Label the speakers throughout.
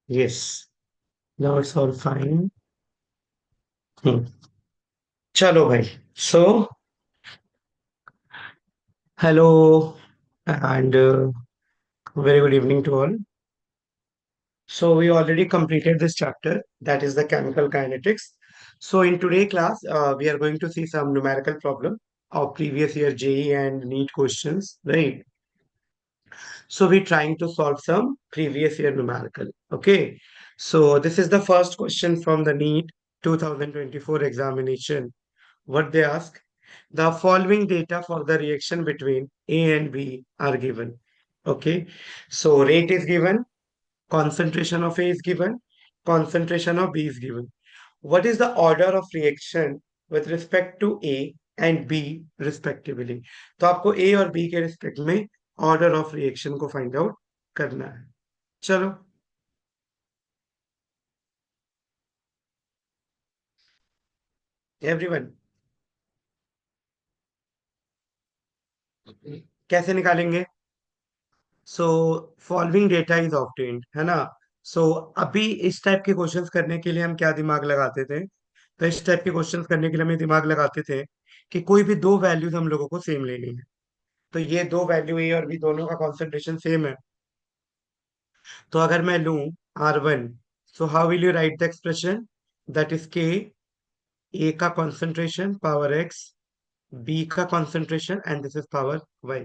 Speaker 1: Yes, now it's all fine. Hmm. चलो भाई. So, hello and very good evening to all. So we already completed this chapter, that is the chemical kinetics. So in today class, we are going to see some numerical problem of previous year JE and NEET questions, right? So we're trying to solve some previous year numerical. Okay. So this is the first question from the NEET 2024 examination. What they ask? The following data for the reaction between A and B are given. Okay. So rate is given, concentration of A is given, concentration of B is given. What is the order of reaction with respect to A and B respectively? तो आपको A और B के respect में order of reaction को find out करना है. चलो, everyone, कैसे निकालेंगे? So following data is obtained, है ना? सो अभी इस टाइप के क्वेश्चंस करने के लिए हम क्या दिमाग लगाते थे? तो इस टाइप के क्वेश्चंस करने के लिए हमें दिमाग लगाते थे कि कोई भी दो वैल्यूज हम लोगों को सेम लेनी है. तो ये दो वैल्यू ए और बी दोनों का कॉन्सेंट्रेशन सेम है. तो अगर मैं लूं R1, so how will you write the expression? That is K, A का कॉन्सेंट्रेशन पावर एक्स, बी का concentration and this is power Y.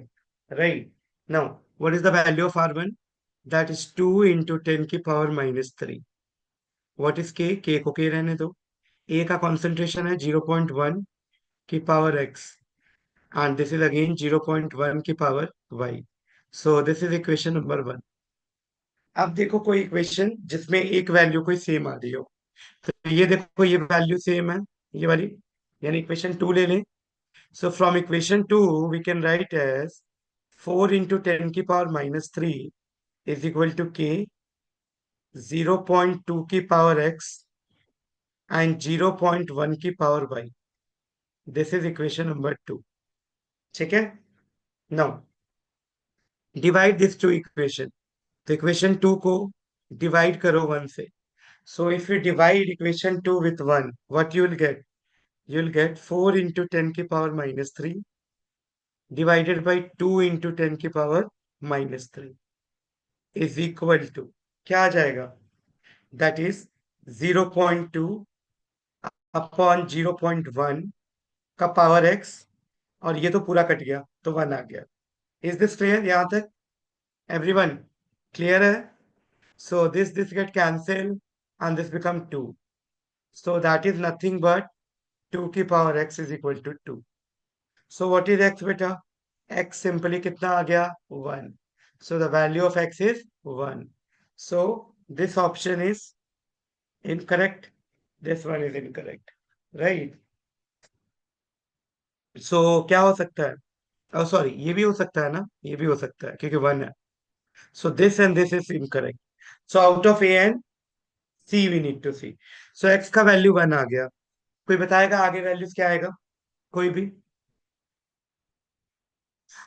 Speaker 1: Right. Now what is the value of R1? That is 2 into 10 की power -3. What is के को के रहने दो. ए का concentration है 0.1 की power X and this is again 0.1 की power Y. So this is equation number 1. अब देखो कोई इक्वेशन जिसमें एक वैल्यू कोई सेम आ रही हो. तो ये देखो, ये वैल्यू सेम है, ये वाली, यानी इक्वेशन 2 ले लें. So from equation 2 we can write as 4 into 10 की पावर -3 इज इक्वल टू के, 0.2 की पावर एक्स एंड 0.1 की power Y. This is equation number 2. ठीक है. Now divide this two equation. तो इक्वेशन 2 को डिवाइड करो 1 से. So if you divide equation 2 with 1, what you will get? You will get 4 into 10 की power -3 divided by 2 into 10 की power -3 is equal to, क्या आ जाएगा? That is 0.2 अपॉन 0.1 का power x, और ये तो पूरा कट गया तो 1 आ गया. इज दिस क्लियर यहाँ तक? एवरीवन क्लियर है? So this get cancelled and this become 2. So that is nothing but 2 की power x is equal to 2. So what is x beta? X simply कितना आ गया? 1. So the value of x is 1. So this option is incorrect. This one is incorrect. Right? So क्या हो सकता है? Oh sorry, ये भी हो सकता है ना? ये भी हो सकता है क्योंकि 1 है. So this and this is incorrect. So out of A and C we need to see. So x का वैल्यू 1 आ गया. कोई बताएगा आगे वैल्यूज क्या आएगा? कोई भी?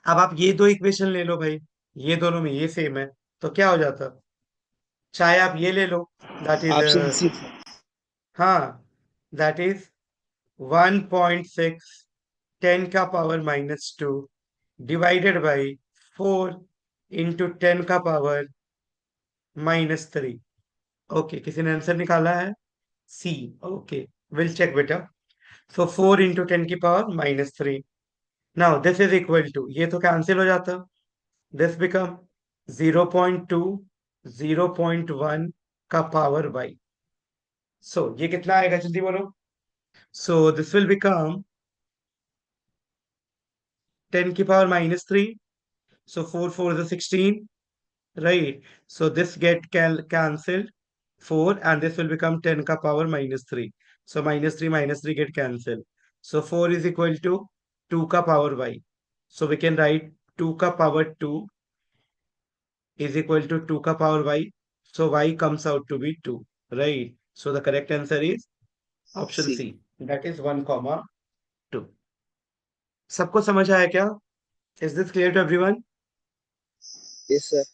Speaker 1: अब आप ये दो इक्वेशन ले लो भाई, ये दोनों में ये सेम है, तो क्या हो जाता? चाहे आप ये ले लो, that is,
Speaker 2: option C sir.
Speaker 1: हाँ, दैट इज 1.6 10 का पावर -2 डिवाइडेड बाई 4 इंटू 10 का पावर -3. ओके, किसी ने आंसर निकाला है? सी. ओके, विल चेक बेटा. सो 4 इंटू 10 की power -3. Now this is equal to, ये तो कैंसिल हो जाता. दिस बिकम 0.2 0.1 का पावर वाई. सो ये कितना आएगा जल्दी बोलो. सो दिस विल बिकम 10 की power -3. So 4 4 is 16, right? So this get cancelled 4 and this will become 10 का power -3. So -3 get cancelled. So 4 is equal to 2 का power y. So we can write 2 का power 2 is equal to 2 का power y. So y comes out to be 2, right? So the correct answer is option
Speaker 2: C.
Speaker 1: C. That is 1, 2. सबको समझ आया क्या? Is this clear to everyone?
Speaker 2: Yes sir.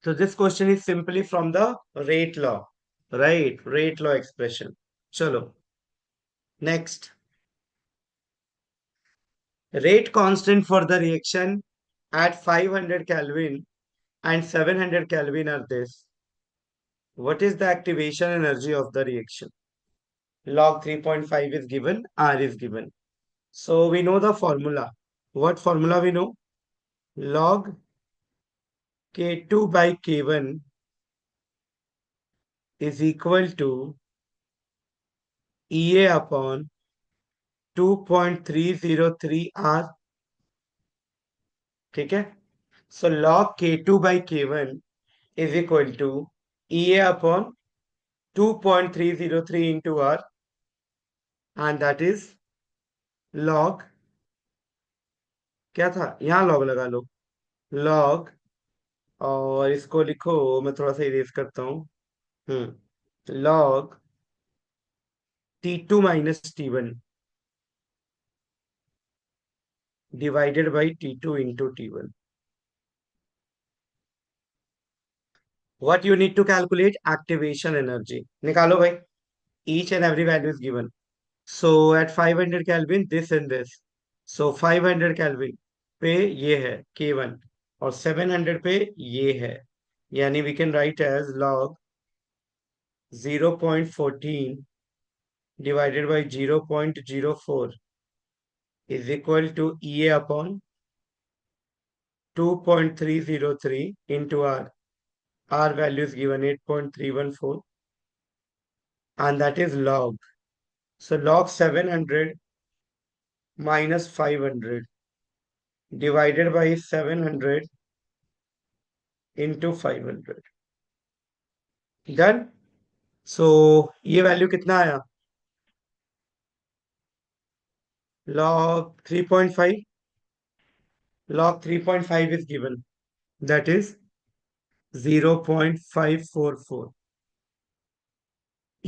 Speaker 1: So this question is simply from the rate law, right? Rate law expression. Chalo. Next, rate constant for the reaction at 500 Kelvin and 700 Kelvin are this. What is the activation energy of the reaction? Log 3.5 is given, R is given. So we know the formula. What formula we know? Log K2 by K1 is equal to EA upon 2.303 R. ठीक है? So log K2 by K1 is equal to EA upon 2.303 into R, and that is log, क्या था यहाँ log लगा लो, log, और इसको लिखो, मैं थोड़ा सा इरेज करता हूँ, log T2 minus T1 divided by T2 into T1. What you need to calculate? Activation energy. निकालो भाई. Each and every value is given. So at 500 Kelvin, this and this. So 500 Kelvin पे ये है K1 और 700 पे ये है. यानी we can write as log 0.14 divided by 0.04 is equal to EA upon 2.303 into R. R value is given 8.314, and that is log. So log 700 minus 500 divided by 700 into 500. Done? So ये value कितना आया? Log 3.5. Log 3.5 is given. That is 0.544.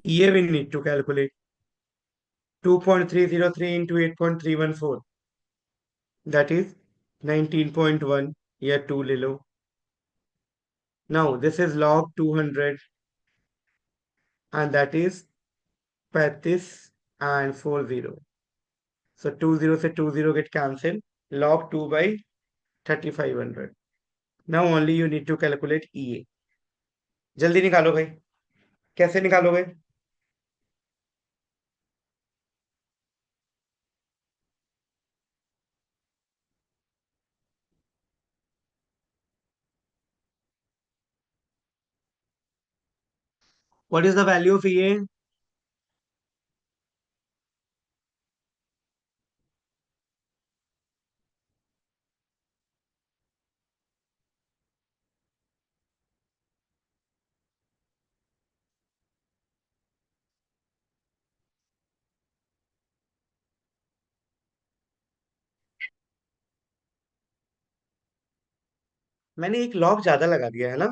Speaker 1: ये we need to calculate. 2.303 into 8.314. That is 19.1. या 2 ले लो. Now this is log 200, and that is 35 and 40. So 20 से 20 get cancelled. Log 2 by 3500. Now only you need to calculate EA. जल्दी निकालो भाई. कैसे निकालोगे? What is the value of EA? मैंने एक लॉग ज्यादा लगा दिया है ना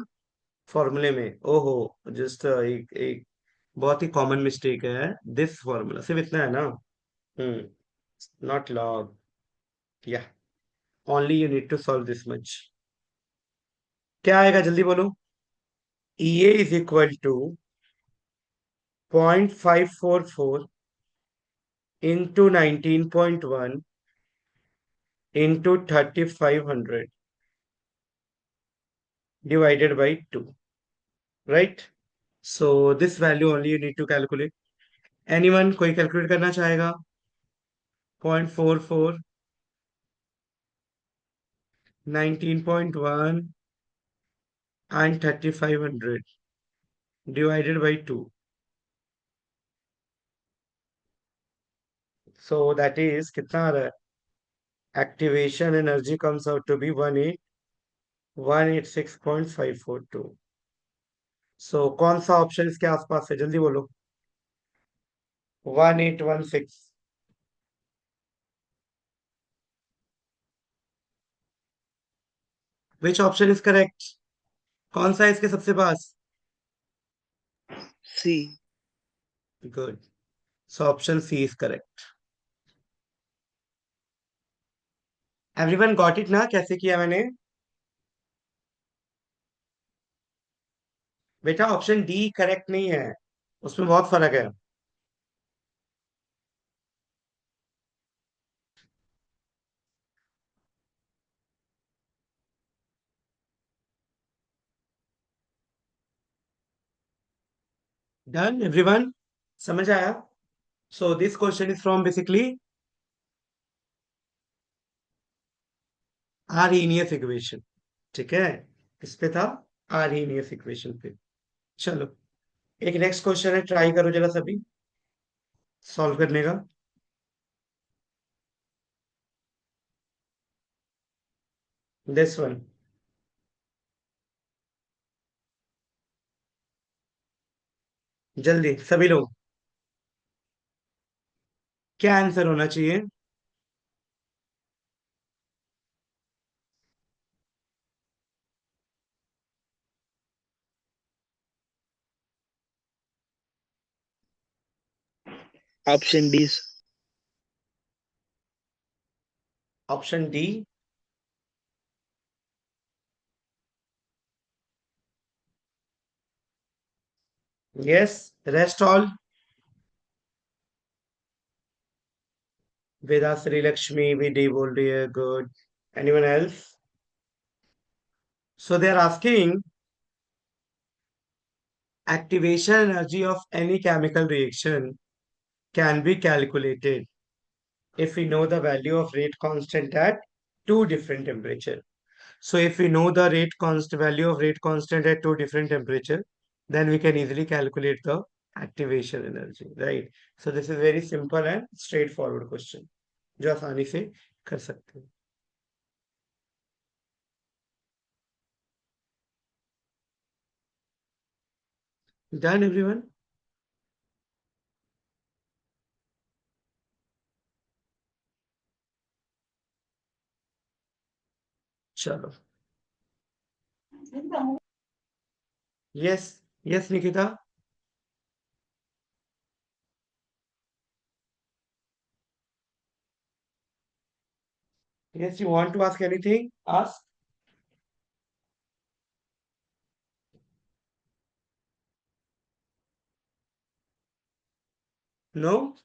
Speaker 1: फॉर्मूले में. ओहो, जस्ट एक एक बहुत ही कॉमन मिस्टेक है. दिस फॉर्मूला सिर्फ इतना है ना. Not log. या only you need to solve this much. क्या आएगा जल्दी बोलो. EA is equal to 0.544 into 19.1 into 3500 divided by 2, right? So this value only you need to calculate. Anyone कोई calculate करना चाहेगा? 0.44, 19.1 and 3500 divided by 2. So that is कितना आ रहा है? Activation energy comes out to be 186.542. So कौन सा option इसके आसपास है? जल्दी बोलो. 1816. Which option is correct? कौन सा है इसके सबसे पास?
Speaker 2: C.
Speaker 1: Good. So option C is correct. Everyone got it ना? कैसे किया मैंने? बेटा ऑप्शन डी करेक्ट नहीं है, उसमें बहुत फर्क है। डन एवरीवन, समझ आया? So this question is from basically Arrhenius equation. ठीक है, किस पे था? आर्हीनियस इक्वेशन पे। चलो, एक नेक्स्ट क्वेश्चन है, ट्राई करो जरा सभी सॉल्व करने का। दिस वन, जल्दी सभी लोग, क्या आंसर होना चाहिए?
Speaker 2: Option D.
Speaker 1: Option D. Yes, rest all. Veda Shri Lakshmi भी डी बोल रही है, good. Anyone else? So they are asking activation energy of any chemical reaction can be calculated if we know the value of rate constant at two different temperature. So if we know the rate constant value of rate constant at two different temperature, then we can easily calculate the activation energy, right? So this is very simple and straightforward question, जो आसानी से कर सकते हैं। Done everyone? चलो, yes, yes Nikita, yes, you want to ask anything? Ask. No?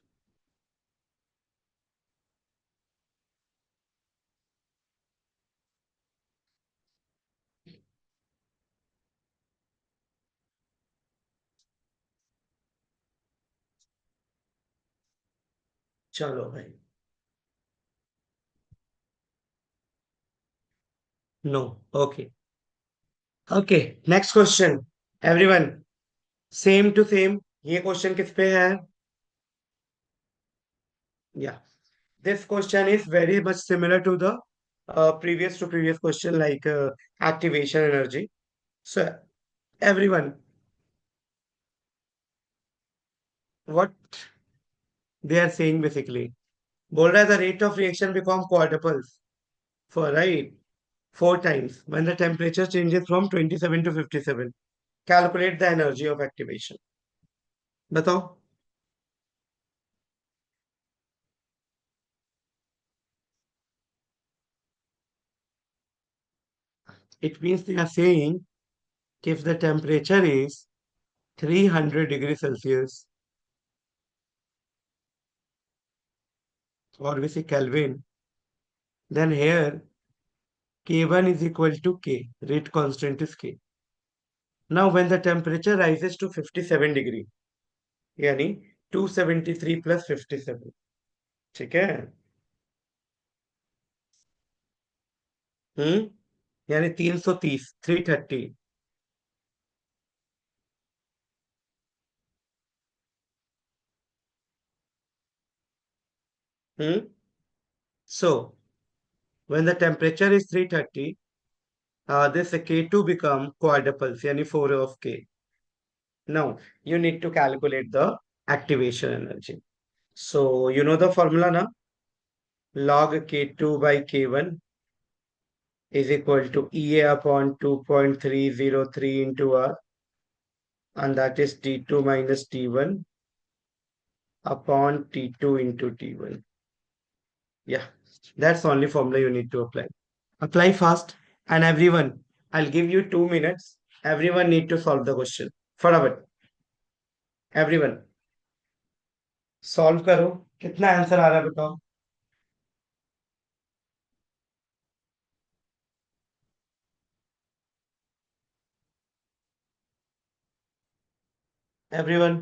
Speaker 1: चलो भाई, no, okay. Okay, next question everyone, same to same. ये क्वेश्चन किस पे है? Yeah, this question is very much similar to the previous question, like activation energy. So everyone, what they are saying basically, बोल रहा है the rate of reaction become quadruples for, right, four times when the temperature changes from 27 to 57. Calculate the energy of activation. बताओ। It means they are saying if the temperature is 300 degrees Celsius, or we say Kelvin, then here K1 is equal to K, rate constant is K. Now when the temperature rises to 57 degree, यानी 273 plus 57, ठीक है? हम्म, यानी 330, 330। हम्म, so when the temperature is 330, this K2 become quadruples, यानी 4 of K. Now you need to calculate the activation energy. So you know the formula now, log K2 by K1 is equal to EA upon 2.303 into R, and that is T2 minus T1 upon T2 into T1. Yeah, that's the only formula you need to apply. Apply fast, and everyone, I'll give you 2 minutes everyone need to solve the question फटाफट। Everyone solve करो। कितना answer आ रहा है बताओ। Everyone.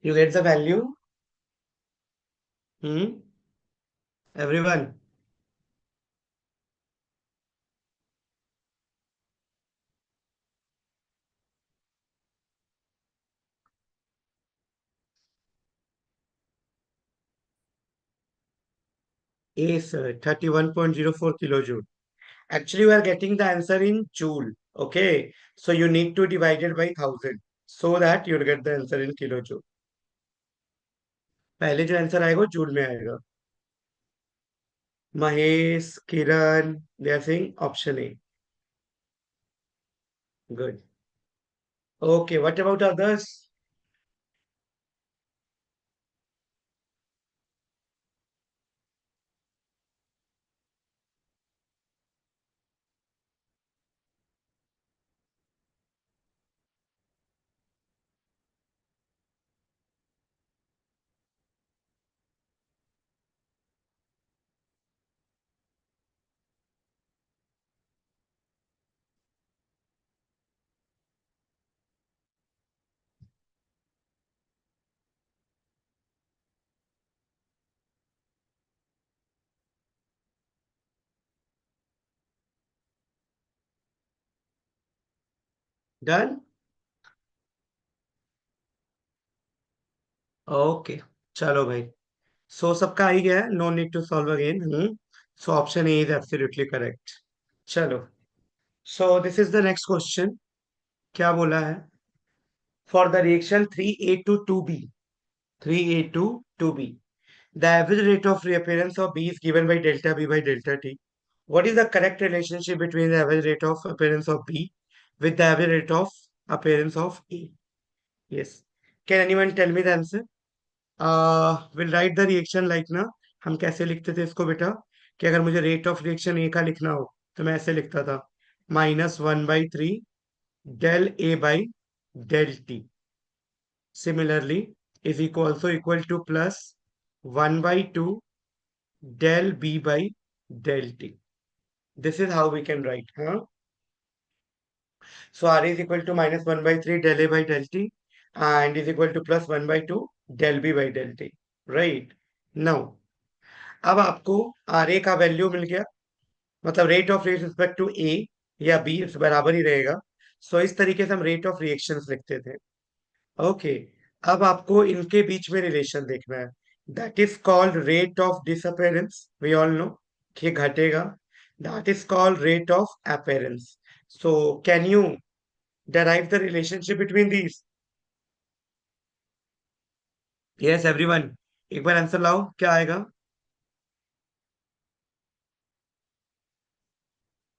Speaker 1: You get the value. Hmm. Everyone. is 31.04 kilojoule. Actually, we are getting the answer in joule. Okay. So you need to divide it by 1000 so that you'll get the answer in kilojoule. पहले जो answer आएगा वो joule में आएगा। Mahesh Kiran they are saying option A. Good. Okay what about others. Done. Okay चलो भाई। So सबका आ ही गया है, no need to solve again. So option A is absolutely correct. चलो। So this is the next question. क्या बोला है। For the reaction 3A to 2B, 3A to 2B, the average rate of reappearance of B is given by delta B by delta T. What is the correct relationship between the average rate of appearance of B with the average rate of appearance of A? Yes. Can anyone tell me the answer? We'll write the reaction like ना। हम कैसे लिखते थे इसको बेटा, कि अगर मुझे रेट ऑफ रिएक्शन ए का लिखना हो तो मैं ऐसे लिखता था, -1/3 del A by del T similarly is equal to plus 1/2 del B by del T. This is how we can write, huh? So R is equal to -1/3 del A by del T and is equal to plus 1/2 del B by del T. Right? Now, अब आपको RA का value मिल गया। मतलब rate of respect to ए या B बराबर ही रहेगा। सो इस तरीके से हम रेट ऑफ रिएक्शंस लिखते थे। ओके, अब आपको इनके बीच में रिलेशन देखना है। That is called rate of disappearance, we all know कि घटेगा। That is called rate of appearance. So can you derive the relationship between these? Yes everyone, एक बार आंसर लाओ, क्या आएगा?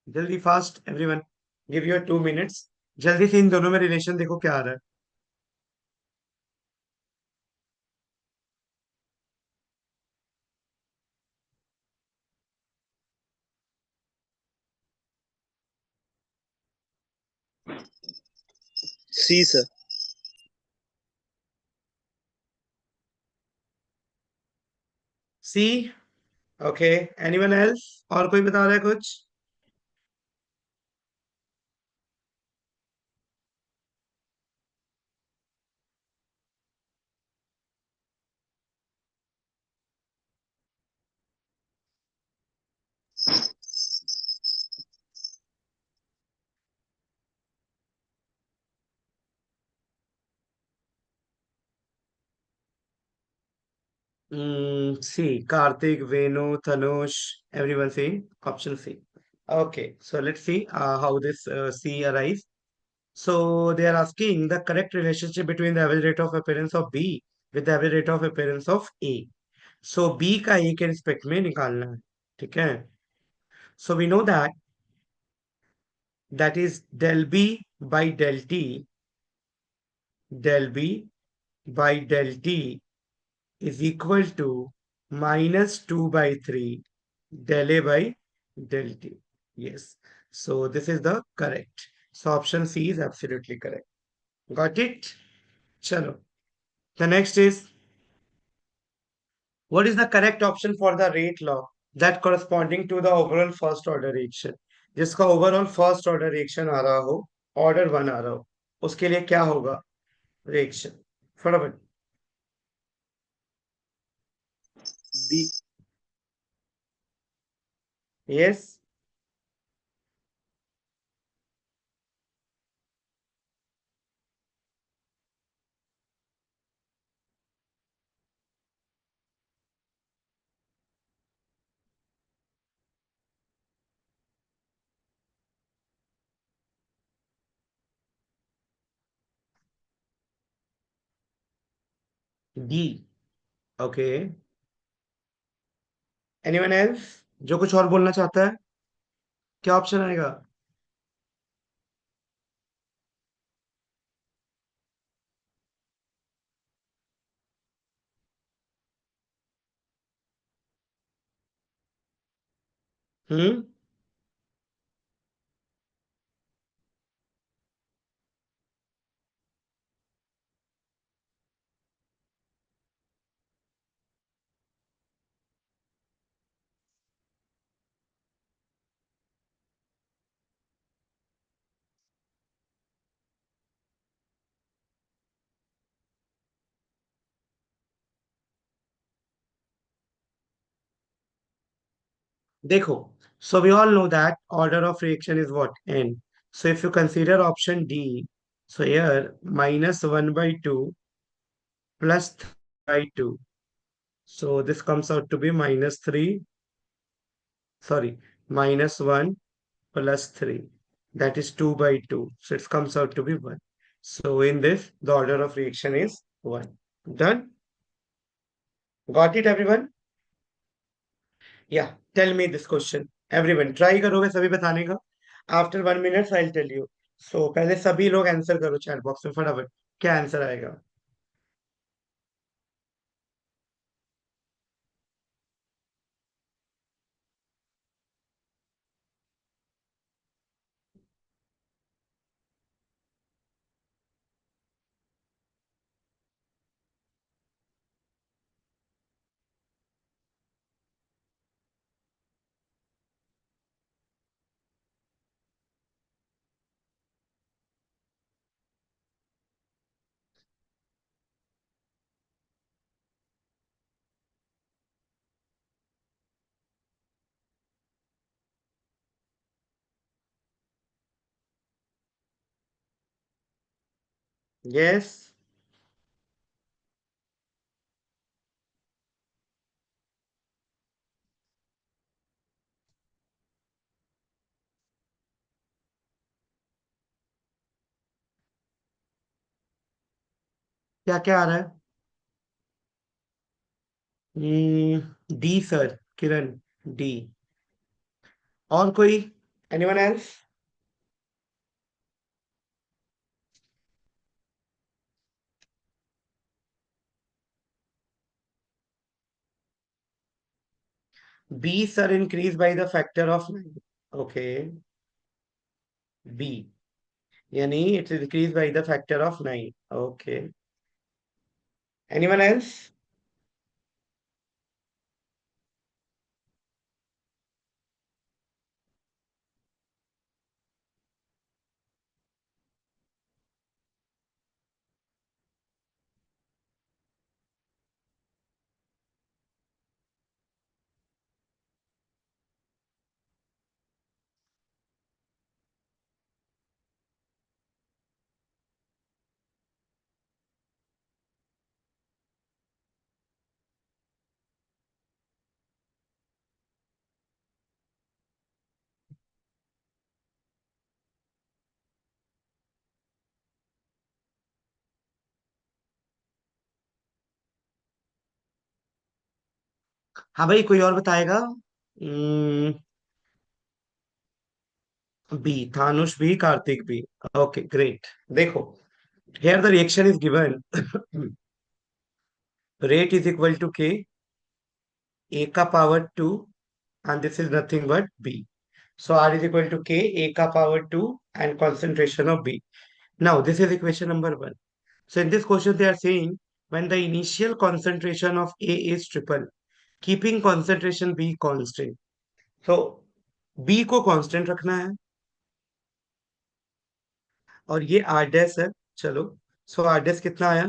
Speaker 1: जल्दी, fast everyone, give your 2 minutes. जल्दी से इन दोनों में रिलेशन देखो क्या आ रहा है।
Speaker 2: C, sir.
Speaker 1: C. Okay, anyone else? और कोई बता रहा है कुछ? C, Karthik, Venu, Tanush, everyone C, option C. Okay, so let's see how this C arise. So they are asking the correct relationship between the average rate of appearance of B with the average rate of appearance of A. So B का A के respect में निकालना है, ठीक है? So we know that that is del B by del T, del B by del T is equal to minus 2 by 3 del A by del T. Yes. So this is the correct. So option C is absolutely correct. Got it? Chalo. The next is, what is the correct option for the rate law that corresponding to the overall first order reaction? जिसका overall first order reaction आ रहा हो, order one आ रहा हो, उसके लिए क्या होगा reaction? फटाफट।
Speaker 2: B.
Speaker 1: Yes. D. Okay, anyone else जो कुछ और बोलना चाहता है? क्या ऑप्शन आएगा? हम्म। देखो, so we all know that order of reaction is what? N. So if you consider option D, so here minus 1 by 2 plus 3 by 2. So this comes out to be minus 3, sorry, minus 1 plus 3. That is 2 by 2. So it comes out to be 1. So in this, the order of reaction is 1. Done? Got it, everyone? Yeah, tell me this question. Everyone, try करोगे सभी बताने का? After 1 minute, I'll tell you. So पहले सभी लोग answer करो chat box में फटाफट, क्या आंसर आएगा? यस। क्या क्या आ रहा है? D sir, Kiran. डी। और कोई? Anyone else? B sir increase by the factor of 9। Okay. B, यानी it's increase by the factor of 9। Okay. Anyone else? हाँ भाई, कोई और बताएगा? B, Thanush B, Karthik B. Okay great. देखो, here the reaction is given. Rate is equal to k, a का power 2, and this is nothing but b. So r is equal to k, a का power 2, and concentration of b. Now this is equation number 1. So in this question they are saying when the initial concentration of a is triple, keeping concentration b constant. So b को constant रखना है, और ये r dash है। चलो, सो r dash कितना आया?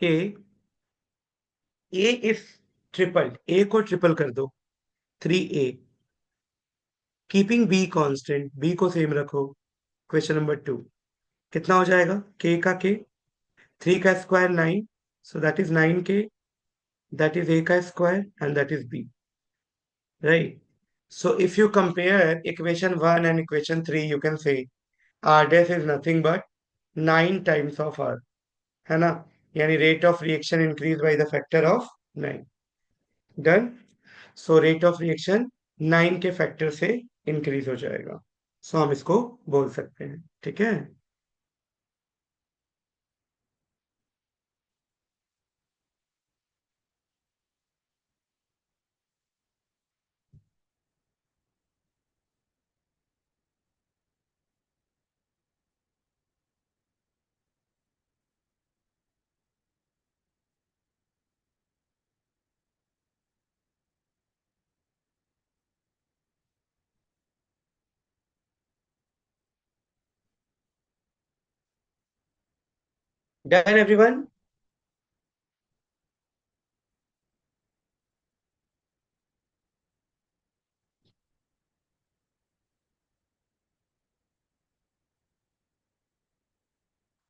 Speaker 1: a, is triple, a को ट्रिपल कर दो, 3a, keeping B constant, B को सेम रखो। क्वेश्चन नंबर 2, कितना हो जाएगा? के का के, 3 का square 9, so that is 9k, that is a का square and that is b, right? So if you compare equation 1 and equation 3, you can say r dash is nothing but 9 times of r, है ना? यानी rate of reaction increase by the factor of 9। Done. So rate of reaction 9 के factor से increase हो जाएगा। सो हम इसको बोल सकते हैं, ठीक है? Done everyone?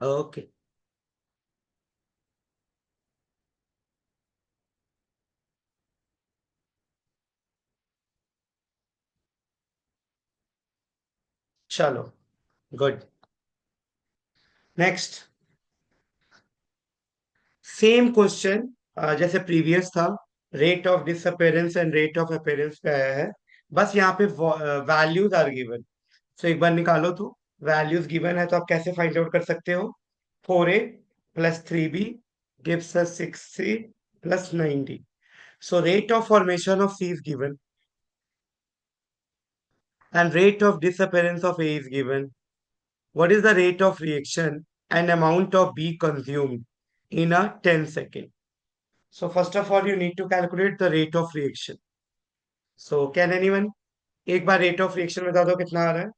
Speaker 1: ओके, चलो, गुड। नेक्स्ट, सेम क्वेश्चन जैसे प्रीवियस था, rate of disappearance and rate of appearance पे आया है। बस यहाँ पे वैल्यूज आर गिवन। सो एक बार निकालो तो, वैल्यूज गिवन है तो आप कैसे फाइंड आउट कर सकते हो? 4a plus 3b gives us 6c plus 9d. So rate of formation of C is given and rate of disappearance of A is given. What is the rate of reaction and amount of B consumed in a 10 second? So first of all, you need to calculate the rate of reaction. So can anyone एक बार rate of reaction बता दो कितना आ रहा है?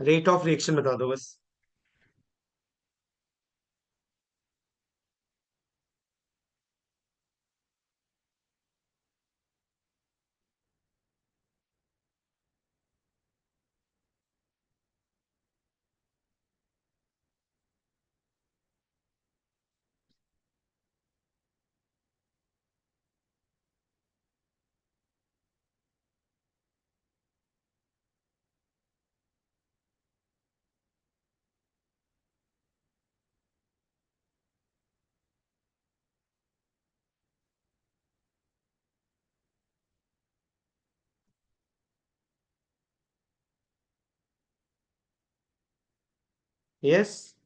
Speaker 1: Rate of reaction बता दो बस। Yes.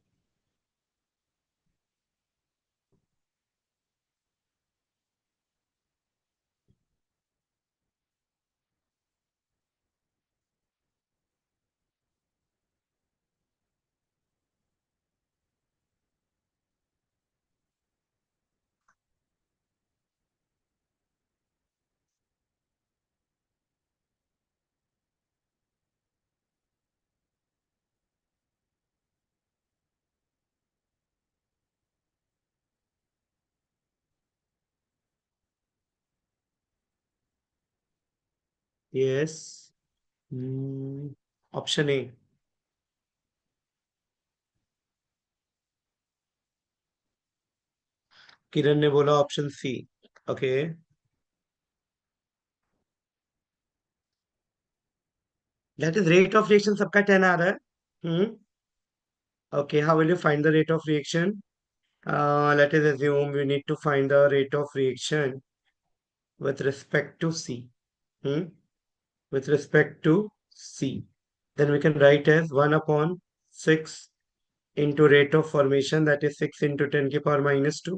Speaker 1: Yes. Option A. Kiran ने बोला option C. Okay. That is rate of reaction, सबका 10 आ रहा है। Hmm. Okay, how will you find the rate of reaction? Let us assume we need to find the rate of reaction with respect to C. Hmm? With respect to C. Then we can write as 1 upon 6 into rate of formation, that is 6 into 10 की power minus 2.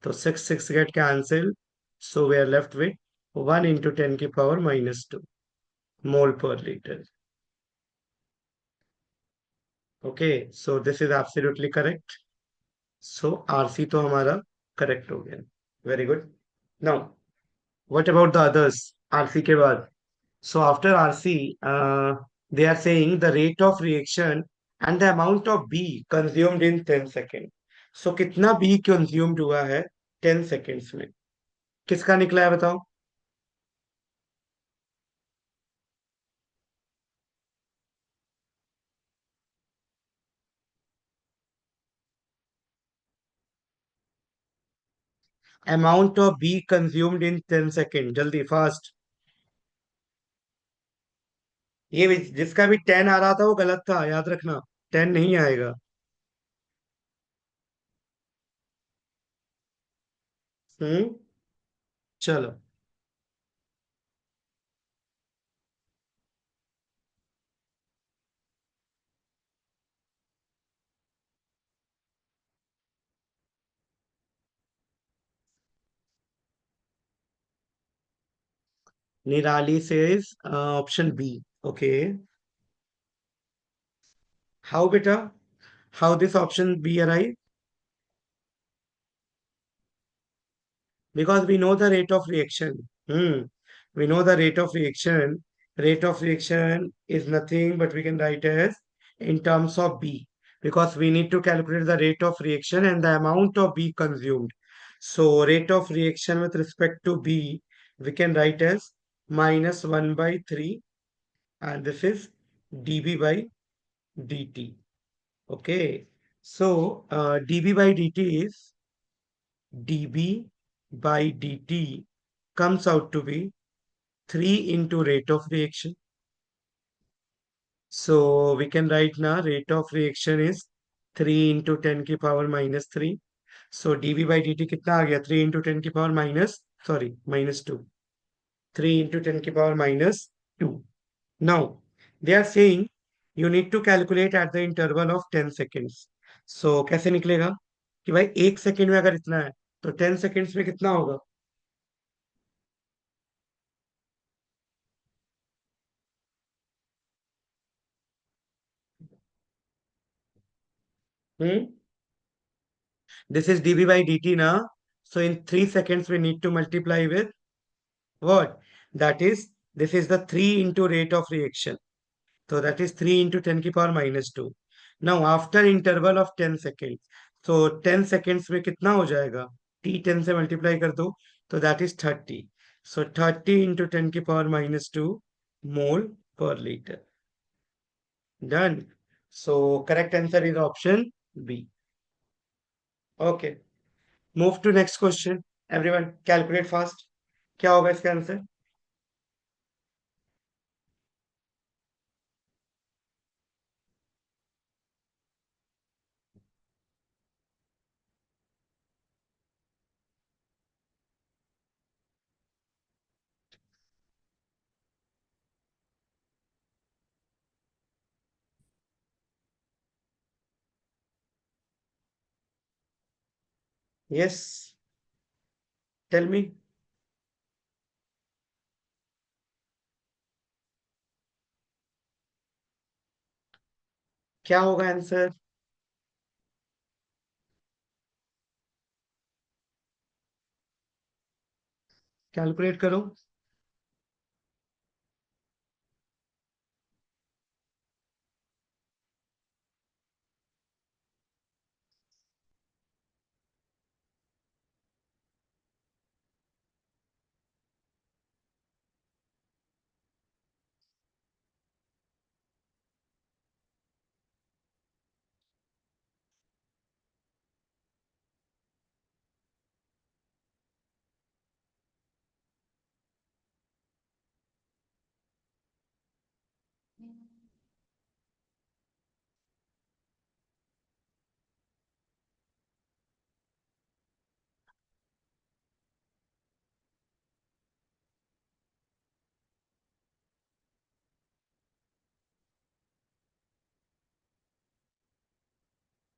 Speaker 1: So 6 get cancelled. So we are left with 1 into 10 की power minus 2 mole per liter. Okay, so this is absolutely correct. So RC तो हमारा correct हो गया. Very good. Now, what about the others? RC के बाद. So after RC, they are saying the rate of reaction and the amount of B consumed in 10 seconds. So कितना B consumed हुआ है 10 seconds में? किसका निकला है बताओ? Amount of B consumed in 10 seconds. जल्दी फास्ट. जिसका भी 10 आ रहा था वो गलत था, याद रखना. 10 नहीं आएगा. हम्म. चलो. Nirali says option B. Okay. How beta? How this option B arrive? Because we know the rate of reaction. We know the rate of reaction. Rate of reaction is nothing but we can write as in terms of B, because we need to calculate the rate of reaction and the amount of B consumed. So rate of reaction with respect to B, we can write as minus 1 by 3, and this is dB by dt. Okay. So dB by dt is dB by dt comes out to be 3 into rate of reaction. So we can write now rate of reaction is 3 into 10 की power minus 3. So dB by dt कितना आ गया? 3 into 10 की power minus, sorry, minus 2. 3 into 10 की power minus 2. Now, they are saying you need to calculate at the interval of 10 seconds. So कैसे निकलेगा? कि भाई 1 second में अगर इतना है तो 10 seconds में कितना होगा? हम्म. This is dB by dt now. So in 3 seconds, we need to multiply with what? That is, this is the 3 into rate of reaction. So that is 3 into 10 की power minus 2. Now after interval of 10 seconds. So 10 seconds में कितना हो जाएगा? T 10 से multiply कर दो. So that is 30. So 30 into 10 की power minus 2 mole per liter. Done. So correct answer is option B. Okay. Move to next question. Everyone calculate fast. क्या होगा इसका आंसर? Yes, tell me. क्या होगा answer? Calculate करो।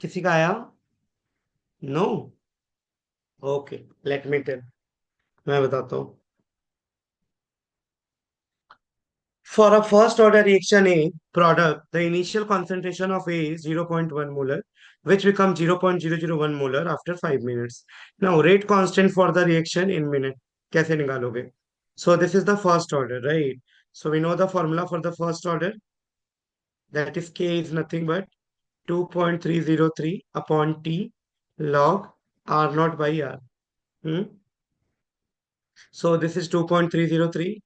Speaker 1: किसी का आया? No. Okay, let me tell. मैं बताता हूँ। For a first order reaction A product, the initial concentration of A is 0.1 molar, which becomes 0.001 molar after 5 minutes. Now, rate constant for the reaction in minute. कैसे निकालोगे? So, this is the first order, right? So, we know the formula for the first order. That is K is nothing but 2.303 upon T log R naught by R. Hmm? So, this is 2.303.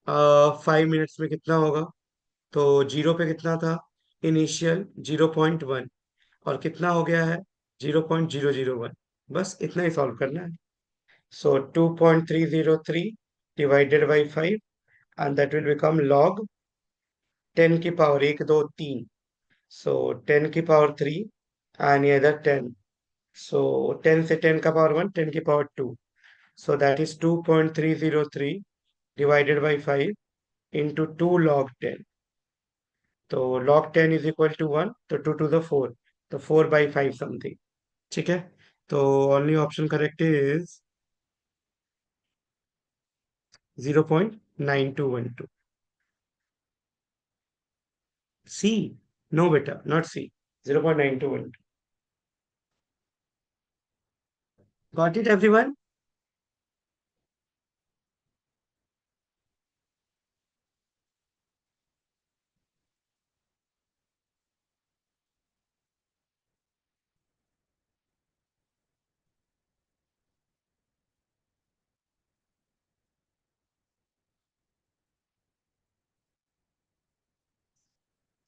Speaker 1: 5 minutes में कितना होगा? तो zero पे कितना था? Initial 0.1। और कितना हो गया है? 0.001। बस इतना ही सॉल्व करना है। सो 2.303 divided by 5, and that will become log 10 की पावर 1 2 3। सो 10 की पावर 3 एंड ये इधर 10। सो 10 से 10 का पावर 1, 10 की power 2। So that is 2.303 divided by 5 into 2 log 10। तो log 10 इज इक्वल टू 1, तो 2 to the 4, तो 4/5 समथिंग। ठीक है। तो only option correct is 0.9212। C? No बेटा, not C. 0.9212। Got it everyone?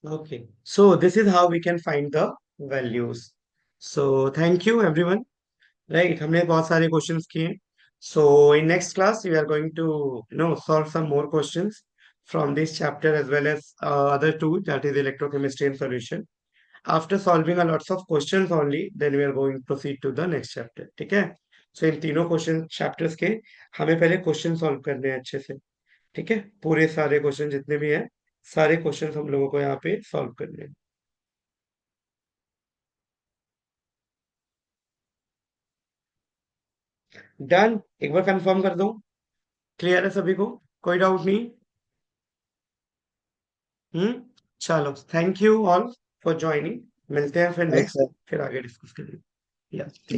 Speaker 1: Okay, so this is how we can find the values. So thank you everyone. Right, हमने बहुत सारे questions किए। So in next class we are going to solve some more questions from this chapter as well as other two, that is electrochemistry and solution. After solving a lots of questions only, then we are going to proceed to the next chapter. ठीक है। सो इन तीनों question chapters के हमें पहले question solve करने हैं अच्छे से। ठीक है, पूरे सारे क्वेश्चन जितने भी हैं, सारे क्वेश्चन हम लोगों को यहाँ पे सॉल्व करने हैं। डन। एक बार कंफर्म कर दो। क्लियर है सभी को? कोई डाउट नहीं? हम्म। चलो, thank you all for joining. मिलते हैं फिर
Speaker 2: थैंक्स
Speaker 1: नेक्स्ट, फिर आगे डिस्कस करेंगे। या,
Speaker 2: सर।